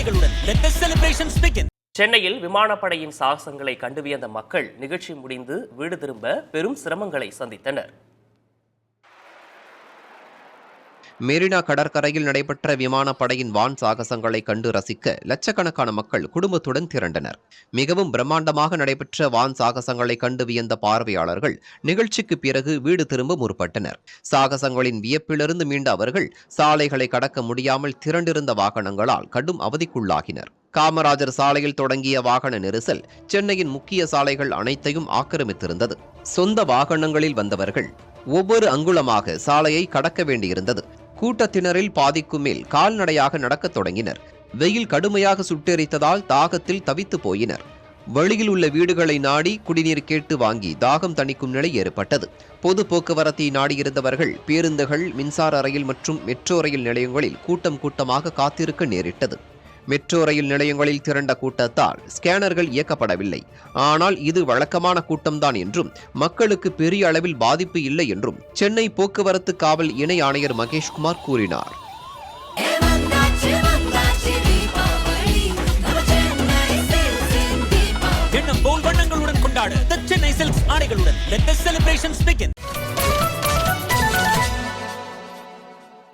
ஆடைகளுடன் let the celebrations begin. சென்னையில் விமானப்படையின் சாகசங்களை கண்டு வியந்த மக்கள் நிகழ்ச்சி முடிந்து வீடு திரும்ப பெரும் சிரமங்களை சந்தித்தனர். மெரினா கடற்கரையில் நடைபெற்ற விமானப்படையின் வான் சாகசங்களை கண்டு ரசிக்க லட்சக்கணக்கான மக்கள் குடும்பத்துடன் திரண்டனர். மிகவும் பிரம்மாண்டமாக நடைபெற்ற வான் சாகசங்களை கண்டு வியந்த பார்வையாளர்கள் நிகழ்ச்சிக்கு பிறகு வீடு திரும்ப முற்பட்டனர். சாகசங்களின் வியப்பிலிருந்து மீண்ட அவர்கள் சாலைகளை கடக்க முடியாமல் திரண்டிருந்த வாகனங்களால் கடும் அவதிக்குள்ளாகினர். காமராஜர் சாலையில் தொடங்கிய வாகன நெரிசல் சென்னையின் முக்கிய சாலைகள் அனைத்தையும் ஆக்கிரமித்திருந்தது. சொந்த வாகனங்களில் வந்தவர்கள் ஒவ்வொரு அங்குலமாக சாலையை கடக்க வேண்டியிருந்தது. கூட்டத்தினரில் பாதிக்கும் மேல் கால்நடையாக நடக்கத் தொடங்கினர். வெயில் கடுமையாக சுட்டெரித்ததால் தாகத்தில் தவித்து போயினர். வெளியில் உள்ள வீடுகளை நாடி குடிநீர் கேட்டு வாங்கி தாகம் தணிக்கும் நிலை ஏற்பட்டது. பொது போக்குவரத்தை நாடியிருந்தவர்கள் பேருந்துகள், மின்சார ரயில் மற்றும் மெட்ரோ ரயில் நிலையங்களில் கூட்டமாக காத்திருக்க நேரிட்டது. மெட்ரோ ரயில் நிலையங்களில் திரண்ட கூட்டத்தால் ஸ்கேனர்கள் இயக்கப்படவில்லை. ஆனால் இது வழக்கமான கூட்டம்தான் என்றும் மக்களுக்கு பெரிய அளவில் பாதிப்பு இல்லை என்றும் சென்னை போக்குவரத்து காவல் இணை ஆணையர் மகேஷ்குமார் கூறினார். எண்ணம் போல் வண்ணங்களுடன் கொண்டாட the Chennai Silks ஆடைகளுடன் let the celebrations begin.